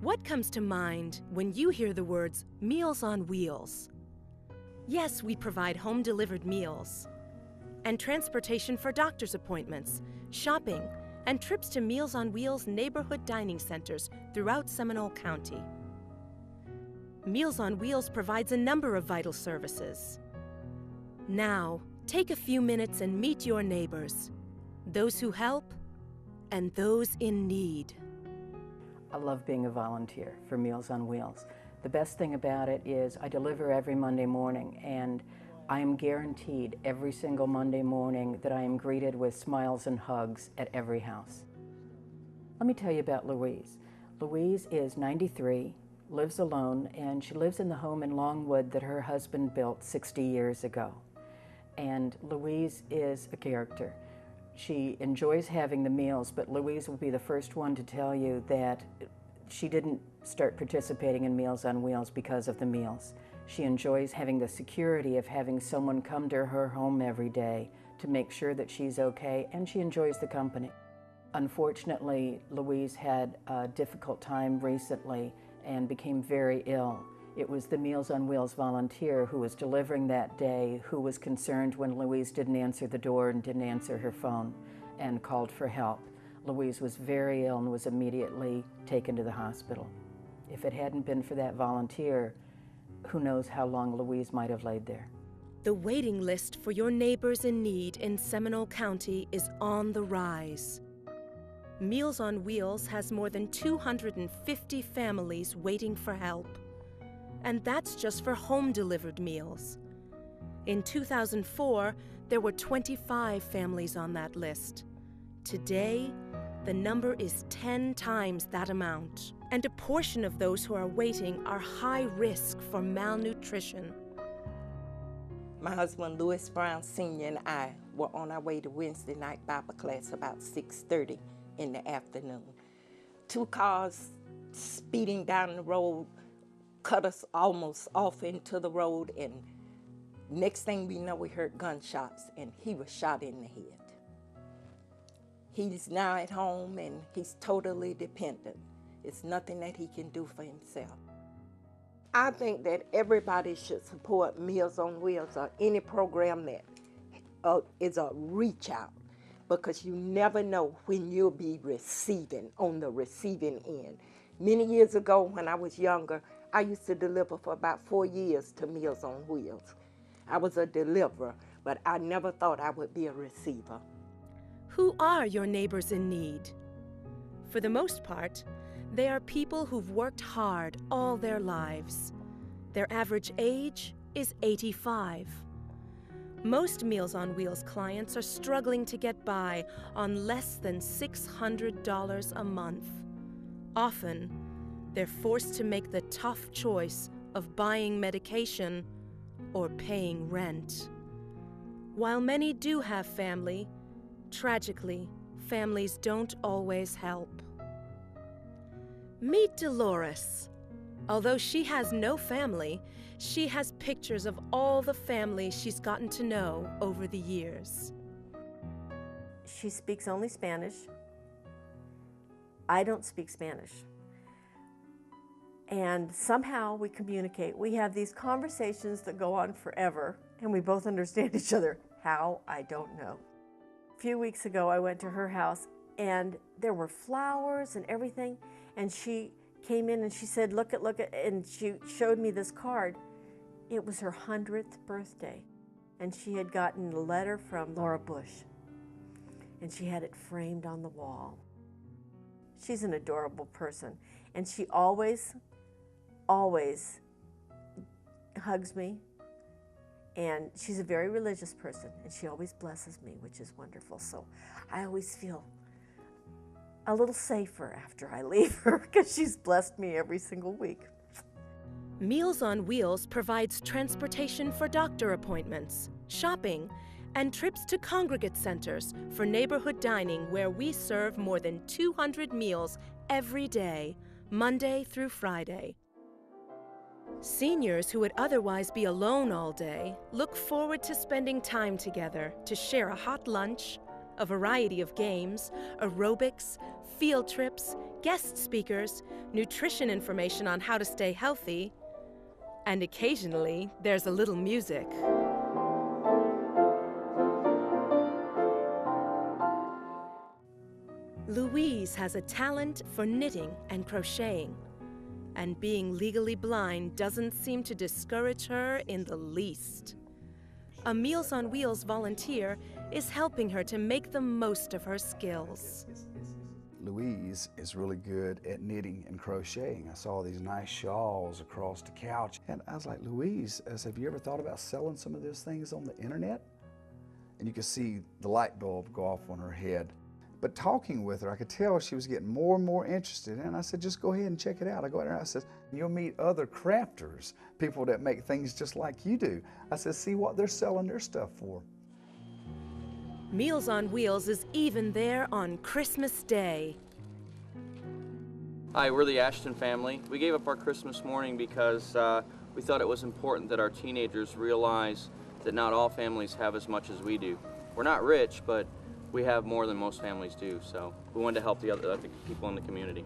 What comes to mind when you hear the words Meals on Wheels? Yes, we provide home-delivered meals and transportation for doctor's appointments, shopping, and trips to Meals on Wheels neighborhood dining centers throughout Seminole County. Meals on Wheels provides a number of vital services. Now, take a few minutes and meet your neighbors, those who help and those in need. I love being a volunteer for Meals on Wheels. The best thing about it is I deliver every Monday morning, and I am guaranteed every single Monday morning that I am greeted with smiles and hugs at every house. Let me tell you about Louise. Louise is 93, lives alone, and she lives in the home in Longwood that her husband built 60 years ago. And Louise is a character. She enjoys having the meals, but Louise will be the first one to tell you that she didn't start participating in Meals on Wheels because of the meals. She enjoys having the security of having someone come to her home every day to make sure that she's okay, and she enjoys the company. Unfortunately, Louise had a difficult time recently and became very ill. It was the Meals on Wheels volunteer who was delivering that day who was concerned when Louise didn't answer the door and didn't answer her phone and called for help. Louise was very ill and was immediately taken to the hospital. If it hadn't been for that volunteer, who knows how long Louise might have laid there. The waiting list for your neighbors in need in Seminole County is on the rise. Meals on Wheels has more than 250 families waiting for help. And that's just for home-delivered meals. In 2004, there were 25 families on that list. Today, the number is 10 times that amount, and a portion of those who are waiting are high risk for malnutrition. My husband, Louis Brown Sr., and I were on our way to Wednesday night Bible class about 6:30 in the afternoon. Two cars speeding down the road cut us almost off into the road, and next thing we know, we heard gunshots, and he was shot in the head. He's now at home, and he's totally dependent. It's nothing that he can do for himself. I think that everybody should support Meals on Wheels or any program that is a reach out, because you never know when you'll be receiving, on the receiving end. Many years ago when I was younger, I used to deliver for about 4 years to Meals on Wheels. I was a deliverer, but I never thought I would be a receiver. Who are your neighbors in need? For the most part, they are people who've worked hard all their lives. Their average age is 85. Most Meals on Wheels clients are struggling to get by on less than $600 a month. Often, they're forced to make the tough choice of buying medication or paying rent. While many do have family, tragically, families don't always help. Meet Dolores. Although she has no family, she has pictures of all the families she's gotten to know over the years. She speaks only Spanish. I don't speak Spanish. And somehow we communicate. We have these conversations that go on forever, and we both understand each other. How? I don't know. A few weeks ago, I went to her house, and there were flowers and everything, and she came in and she said, look at, and she showed me this card. It was her 100th birthday, and she had gotten a letter from Laura Bush, and she had it framed on the wall. She's an adorable person, and she always hugs me, and she's a very religious person, and she always blesses me, which is wonderful. So I always feel a little safer after I leave her because she's blessed me every single week. Meals on Wheels provides transportation for doctor appointments, shopping, and trips to congregate centers for neighborhood dining, where we serve more than 200 meals every day, Monday through Friday. Seniors who would otherwise be alone all day look forward to spending time together to share a hot lunch, a variety of games, aerobics, field trips, guest speakers, nutrition information on how to stay healthy, and occasionally there's a little music. Louise has a talent for knitting and crocheting, and being legally blind doesn't seem to discourage her in the least. A Meals on Wheels volunteer is helping her to make the most of her skills. Louise is really good at knitting and crocheting. I saw these nice shawls across the couch, and I was like, Louise, I said, have you ever thought about selling some of those things on the internet? And you could see the light bulb go off on her head. But talking with her, I could tell she was getting more and more interested, and I said, just go ahead and check it out. I go out there and I said, you'll meet other crafters, people that make things just like you do. I said, see what they're selling their stuff for. Meals on Wheels is even there on Christmas Day. Hi, we're the Ashton family. We gave up our Christmas morning because we thought it was important that our teenagers realize that not all families have as much as we do. We're not rich, but we have more than most families do, so we wanted to help the other people in the community.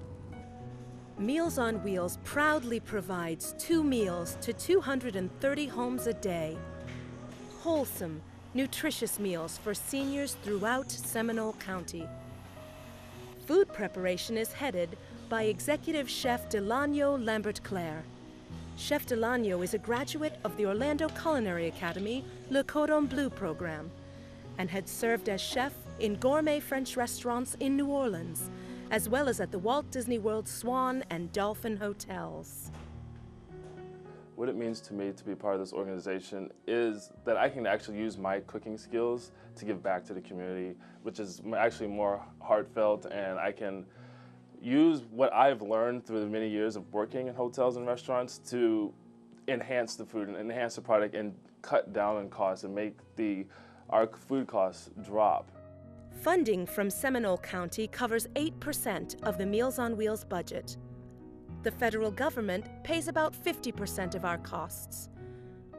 Meals on Wheels proudly provides 2 meals to 230 homes a day. Wholesome, nutritious meals for seniors throughout Seminole County. Food preparation is headed by Executive Chef Delano Lambert-Claire. Chef Delano is a graduate of the Orlando Culinary Academy Le Cordon Bleu program and had served as chef in gourmet French restaurants in New Orleans, as well as at the Walt Disney World Swan and Dolphin hotels. What it means to me to be part of this organization is that I can actually use my cooking skills to give back to the community, which is actually more heartfelt, and I can use what I've learned through the many years of working in hotels and restaurants to enhance the food and enhance the product and cut down on costs and make our food costs drop. Funding from Seminole County covers 8% of the Meals on Wheels budget. The federal government pays about 50% of our costs.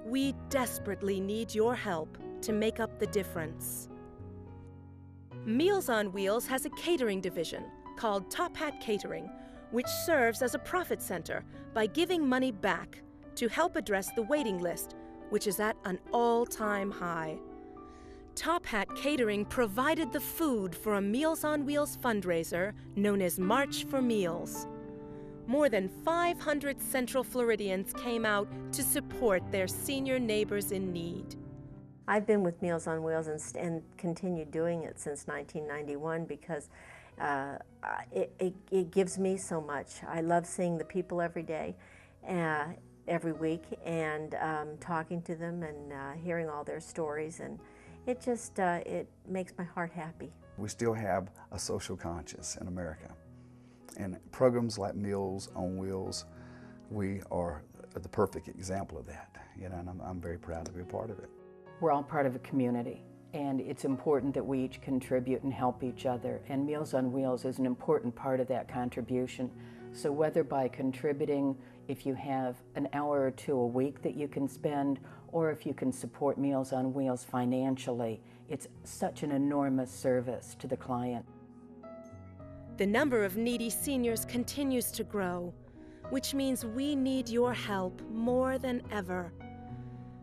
We desperately need your help to make up the difference. Meals on Wheels has a catering division called Top Hat Catering, which serves as a profit center by giving money back to help address the waiting list, which is at an all-time high. Top Hat Catering provided the food for a Meals on Wheels fundraiser known as March for Meals. More than 500 Central Floridians came out to support their senior neighbors in need. I've been with Meals on Wheels and continued doing it since 1991 because it gives me so much. I love seeing the people every day, every week, and talking to them and hearing all their stories, and it just it makes my heart happy. We still have a social conscience in America, and programs like Meals on Wheels, we are the perfect example of that. You know, and I'm very proud to be a part of it. We're all part of a community, and it's important that we each contribute and help each other, and Meals on Wheels is an important part of that contribution. So whether by contributing, if you have an hour or two a week that you can spend, or if you can support Meals on Wheels financially, it's such an enormous service to the client. The number of needy seniors continues to grow, which means we need your help more than ever.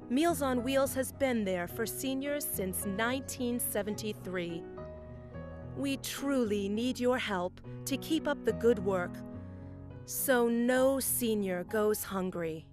Meals on Wheels has been there for seniors since 1973. We truly need your help to keep up the good work, so no senior goes hungry.